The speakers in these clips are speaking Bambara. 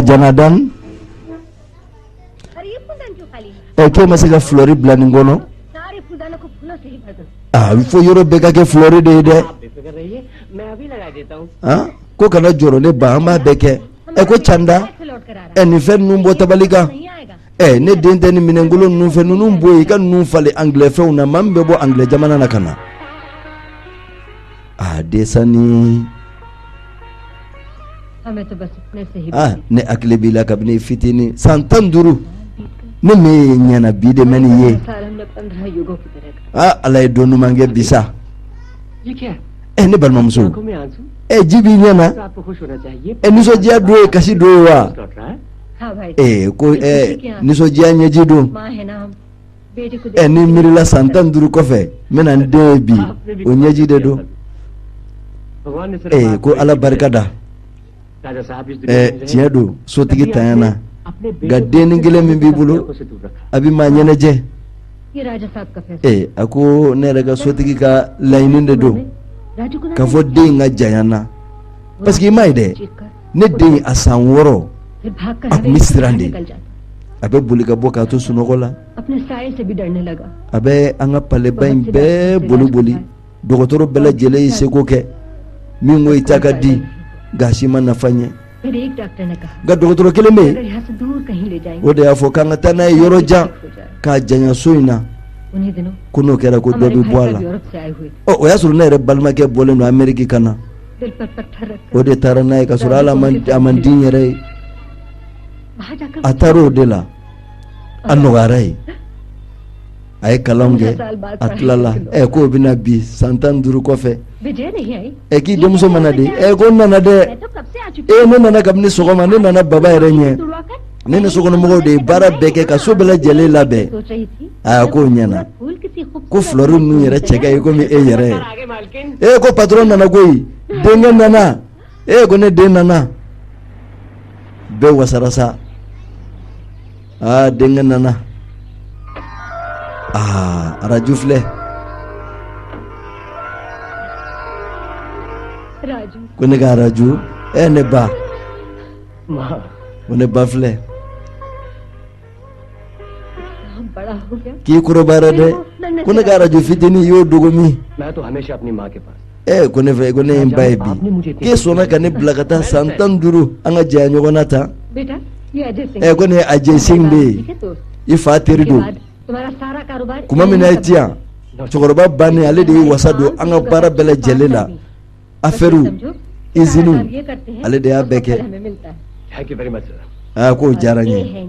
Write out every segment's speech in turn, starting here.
Janadan. Ke masih Florida belani ngono. Ifo yoro beka ke Florida de. Ko kana joro ne bahama beke. Ko chanda. Ni fen numbo tabalika. Ne dente ni minengulo nu fen nu boy kan nu fale anglais fe una mambe bo anglais jamana nakana. Desani. Ne akle bila kabne fitini santan duru. Ne me nyana bide meni ye. Alay donu mange bisa. Ne balma muso. Jibi nyana. Niso jia do kasi do wa. Ko niso jia nyeji do. Ni mirila santan duru kofe. Mena ndebi onyeji de do. Ko ala barkada. Tiɲɛ don sotigi tanyana nka denni kelen min b'i bolo a bɛ maa ɲɛnajɛ a ko ne yɛrɛ ka sotigi ka laɲini de don k'a fɔ den ka janyana parce que i m'a ye dɛ ne den a san 6 a tun bɛ siran de a bɛ boli ka bɔ k'a to sunɔgɔ la a bɛ an ka paleba in bɛɛ boli dɔgɔtɔrɔ bɛɛ lajɛlen y'i seko kɛ min ko i ta ka di gasi ma nafa ɲɛ nka dɔgɔtɔrɔ kelen bɛ yen o de y'a fɔ k'an ka taa n'a ye yɔrɔ jan k'a janya so in na ko n'o kɛra ko dɔ bɛ bɔ a la o y'a sɔrɔ ne yɛrɛ balimakɛ bɔlen don Amérique ka na o de taara n'a ye ka sɔrɔ hali a man di n yɛrɛ ye a taara o de la a nɔgɔyara ye a ye kalanw kɛ a tilala ko bɛna bi san 15 kɔfɛ k'i denmuso mana de ko n nana dɛ ne nana kabini sɔgɔma ne nana baba yɛrɛ ɲɛ ne ni sokɔnɔmɔgɔw de ye baara bɛɛ kɛ ka so bɛɛ lajɛlen labɛn ko ɲɛna ko fleur ninnu yɛrɛ cɛ ka ye komi e yɛrɛ ye ko patron nana koyi denkɛ nana ko ne den nana bɛɛ wasara sa denkɛ nana Raju filɛ ko ne ka Raju ne ba ko ne ba filɛ k'i kɔrɔbayara dɛ ko ne ka Raju fitinin y'o dogo min ko ne fɛ ko ne ye n ba ye bi k'e sɔnna ka ne bila ka taa san 15 an ka janya ɲɔgɔn na tan ko ne Ajay Singh de ye i fa teri don kuma min na ye tiyan cɛkɔrɔba bannen ale de ye wasa don an ka baara bɛɛ lajɛlen la affaire usine ale de y'a bɛɛ kɛ k'o diyara n ye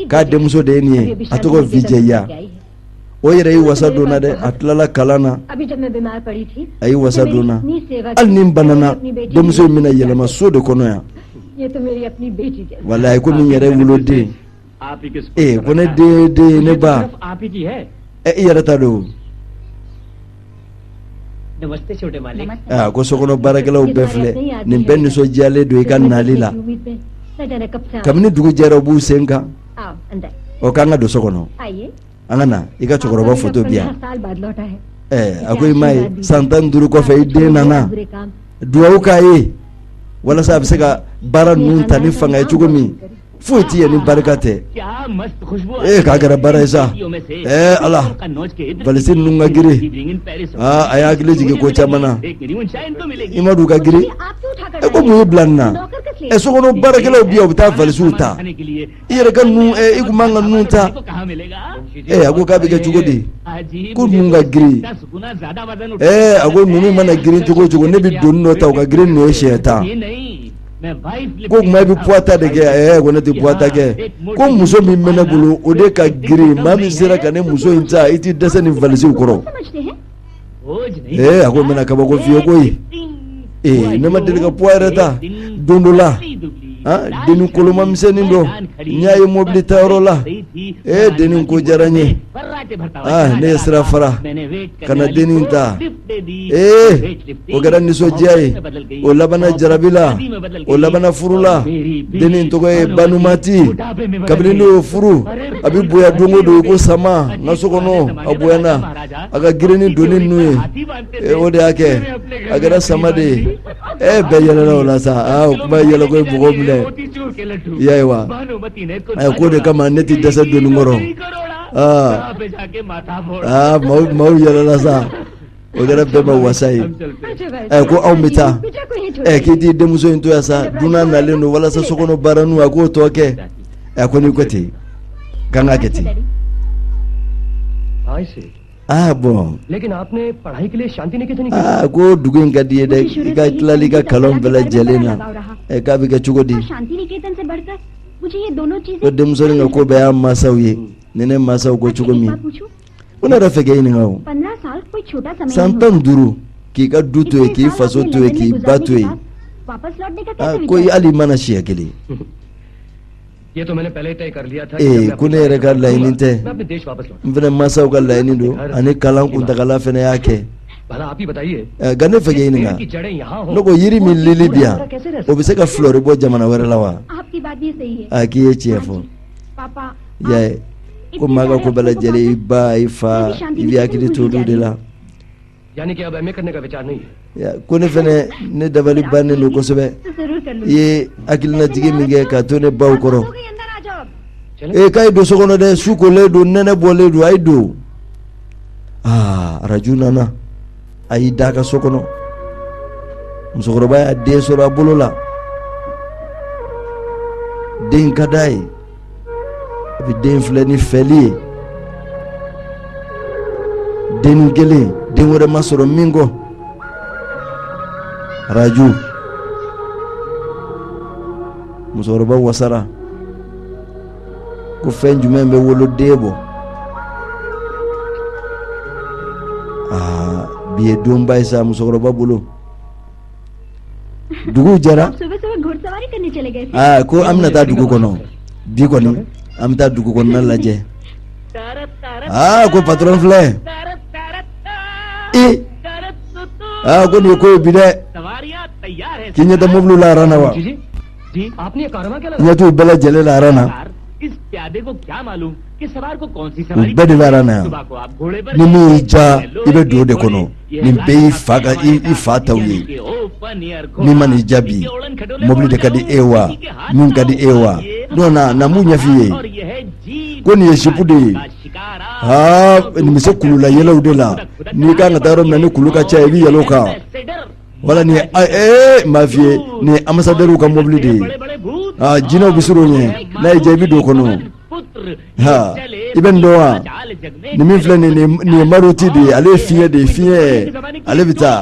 k'a denmuso de ye nin ye a tɔgɔ Vijaya o yɛrɛ ye wasa don na dɛ a tilala kalan na a ye wasa don na hali ni n banana denmuso in bɛna yɛlɛma so de kɔnɔ yan walayi komi n yɛrɛ woloden ko ne den ne ba i yɛrɛ ta don ko sokɔnɔ baarakɛlaw bɛɛ filɛ nin bɛɛ nisɔndiyalen don i ka nali la kabini dugu jɛra u b'u sen kan k'an ka don so kɔnɔ an ka na i ka cɛkɔrɔba photo bi yan a ko i m'a ye san 15 kɔfɛ i den nana dugawu k'a ye walasa a bɛ se ka baara ninnu ta ni fanga ye cogo min foyi t'i ye ni barika tɛ k'a kɛra baara ye sa ala valise ninnu ka girin a y'a hakili jigin ko caman na i ma don ka girin ko mun y'i bila nin na sokɔnɔ baarakɛlaw bi yan u bɛ taa valisiw ta i yɛrɛ ka ninnu i kun man ka ninnu ta a ko k'a bɛ kɛ cogo di ko ninnu ka girin a ko ninnu mana girin cogo o cogo ne bɛ doni dɔ ta u ka girin nin ye siɲɛ 10 ko kuma i bɛ poids ta de kɛ ko ne tɛ poids ta kɛ ko muso min bɛ ne bolo o de ka girin maa min sera ka ne muso in ta i tɛ dɛsɛ nin valisiw kɔrɔ a ko n bɛna kabako f'i ye koyi ne ma deli ka poids yɛrɛ ta don dɔ la denni kolomamisɛnnin dɔ n y'a ye mobili ta yɔrɔ la denin ko jaranye ne sira fara kana denin ta o gara niso jai o labana jarabila o labana furula denin to ko banumati kabilindo furu abi boya dongo do ko sama nasokono aboyana aga gireni donin nuye o de ake agara sama de be yala wala sa kuma yala ko bugo mile yaiwa ko de kama neti dasa donu ngoro mau yala la sa o gara be ma wasai ko awmita kiti demuso into ya sa duna naleno wala sa sokono baranu ako toke ko ni koti ganga keti bon लेकिन आपने पढ़ाई के लिए शांति निकेतन को दुगुन का दिए दे का इतलाली का कलम बेला जलेना का भी का चुको दी शांति निकेतन से बढ़कर मुझे ये दोनों चीजें तो देमसोरी को बया मासाव ये नेने मासाव को चुको मी उन रफे गई नहीं आओ 15 साल कोई छोटा समय संतन दुरु की का दूतो की फसो तो की बात हुई वापस लौटने का कैसे कोई अली मनाशिया के लिए ये तो मैंने पहले तय कर लिया था कुने रेगा लाइन थे मैं अपने देश वापस लौट मने मासाव का लाइन दो अने कलां कुंता कला फने आके भला आप ही बताइए गने फगे नहीं की जड़ें यहाँ हो नो को यरी मिल लिली बिया ओ बिसे का फ्लोर बो जमाना वर लावा आपकी बात भी सही है की ये चेफो पापा ये को मागा को बला जले बा इफा इबिया की छोड़ू देला यानी कि अब एमए करने का विचार नहीं है या कोने फने ने डबली बाने लो को सबे जरूर कर लो ये अकिलना जिगे मिगे का तो ने बाव करो kai do sokono de suko le do nene bole do ay do rajuna na ay daka sokono musokoro baya de sora bolola den kadai bi den fleni feli den gele den wore masoro mingo raju musokoro ba wasara ko fen jumembe wolo debo biye domba isa musokoro babulo dugu jara सुबह-सुबह घुड़सवारी करने चले गए ko amna ta dugu kono bi koni amta dugu kono na laje ko patron fle ko ni ko bi de सवारियां तैयार है kinya ta moblu la rana wa जी आपने ये कारवा क्या nya tu bela jele la rana इस प्यादे को क्या मालूम कि सवार को कौन सी सवारी bedi la rana सुबह को आप घोड़े पर ni mi ja ibe do de kono ni be faga i fata wi ni mani jabi mobli de kadi ewa min kadi ewa dona na munya fiye ko ni shipude ni mise kulula yelo de la ni ka ngataro na ni kuluka cha ibi yelo ka wala ni mafie ni ambassadeur ka mobli de jino bisuro nye na jebi do kono iben doa ni min fle ni maruti de ale fiye ale vita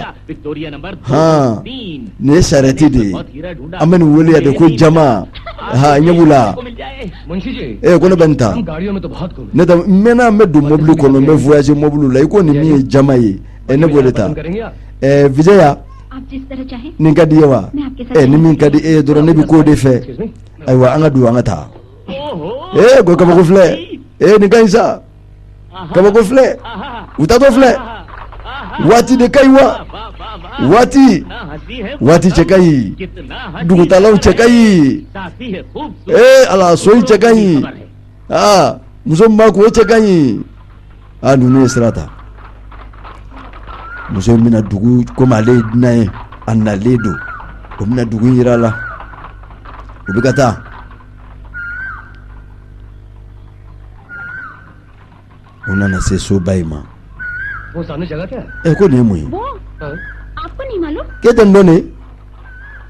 ni shareti de amen wuli de ko jama nyabula Munshi ji kono benta हम गाड़ियों में तो बहुत घूमे ne da mena me do mobli kono me voyage mobli la ko ni mi jama yi ne boleta करेंगे आप vijaya आप जिस तरह चाहे nin kadi yawa ni min kadi doro ne bi ko de fe aywa anga du anga ta go kama ko fle ni kanisa kama ko fle utato fle wati de kaiwa wati chekai dugu talau chekai ala soi chekai musomba ko chekai nune srata muso mina dugu ko male dinae annaledo ko mina dugu yirala ubikata unana se so baima वो सामने जगह क्या है ko ni muyi वो आपको नहीं मालूम ke tandone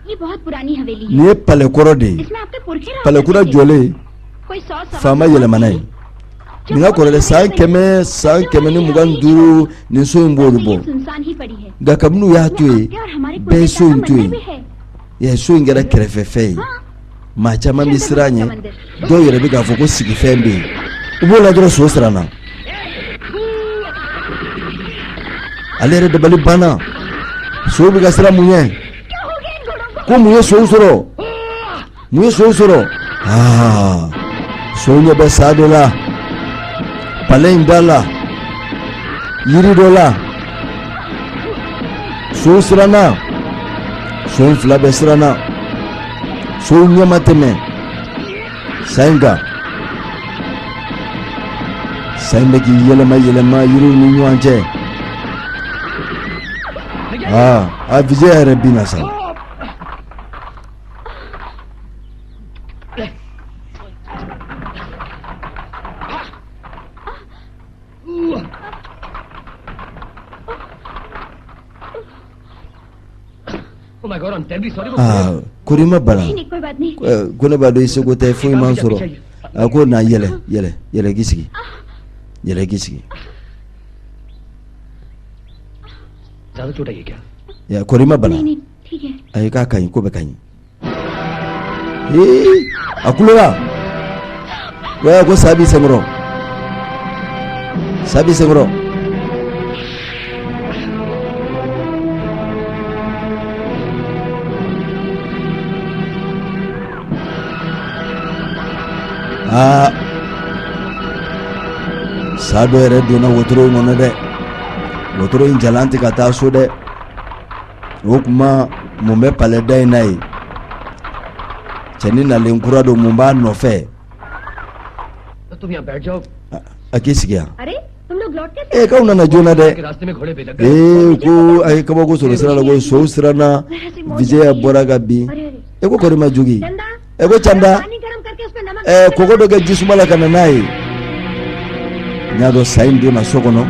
ये बहुत पुरानी हवेली है ni pale korode इसमें आपके पुरखे रहा pale kura करते थे। jole कोई 100 सवा fama yele manai ninga korole san keme ni mugan duru ni so imboru bo ये सुनसान ही पड़ी है ga kamnu ya tuye आपके और हमारे be पुरखे so का intuye मंदिर भी है ya so ingera kerefefe ma chama misranye do yere bi ga foko sigi fembe ubo la dro so srana alere de bali bana so bi ga sra munye ko munye so soro munye so soro so ɲɛ bɛ sa dɔ la palɛ in da la yiri dɔ la so siranna so in fila bɛ siranna so ɲɛma tɛmɛ sa in kan sa in bɛ k'i yɛlɛma yɛlɛma yiriw ni ɲɔgɔn cɛ a Vijay yɛrɛ binna sa Oh my God, I'm terribly sorry. Korima bana नहीं कोई बात नहीं ko ne b'a dɔn i seko tɛ foyi man sɔrɔ a ko na yɛlɛ k'i sigi yɛlɛ k'i sigi ज्यादा चोट आई है क्या? ya Korima bana नहीं नहीं ठीक है ayi k'a ka ɲi ko bɛ ka ɲi a kulola waya ko sa b'i senkɔrɔ sa b'i senkɔrɔ sa dɔ yɛrɛ donna wotoro in kɔnɔ dɛ wotoro in jalan tɛ ka taa so dɛ o kuma mun bɛ palɛda in na ye cɛnin nalen kura don mun b'a nɔfɛ तुम यहाँ बैठ जाओ a k'i sigi yan अरे तुम लोग लौट कैसे k'aw nana joona dɛ के रास्ते में घोड़े पे लग गए ko a ye kabako sɔrɔ sira la ko sow siranna Vijay bɔra ka bin अरे अरे ko Korima jogi चंदा ko Canda पानी गरम करके उसमें नमक kɔgɔ dɔ kɛ jisuma la ka na n'a ye n y'a dɔn sa in donna so kɔnɔ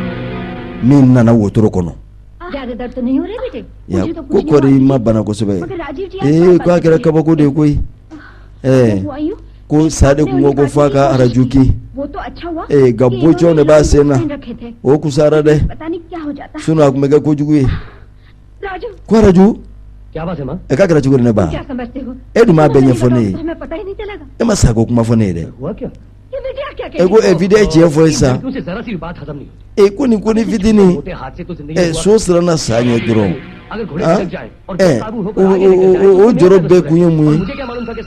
min nana wotoro kɔnɔ ज्यादा दर्द तो नहीं हो रहा बेटे ya मुझे तो ko कुछ नहीं हुआ। Korima bana kosɛbɛ मगर राजीव जी आप ko a kɛra kabako de ye koyi वो आई हूँ ko sa de kun ko ko f'a ka arajo ki वो तो अच्छा हुआ ga कि bocɔ इन्होंने de b'a Rajiv sen na को रखे थे o kusara dɛ पता नहीं क्या हो जाता sinon a kun bɛ kɛ kojugu ye Raju ko araju क्या बात है माँ? k'a kɛra cogo di ne ba क्या समझते हो e dun m'a bɛɛ नहीं ɲɛfɔ ne बताओ ye तो हमें पता ही नहीं चलेगा e ma sa ko kuma fɔ ne ye dɛ हुआ क्या? ये विजया क्या e ko Vijay tiɲɛ fɔ ye sa लड़कियों से जरा सी भी बात खत्म नहीं होती। ko nin ko ni fitinin मोटे हाथ से तो जिंदगी so siranna sa ɲɛ dɔrɔn अगर घोड़े पे लग जाए और eh काबू होकर आगे निकल जाए, o तो jɔrɔ मेरा bɛɛ कसूर kun ye है। mun और ye मुझे क्या मालूम था कि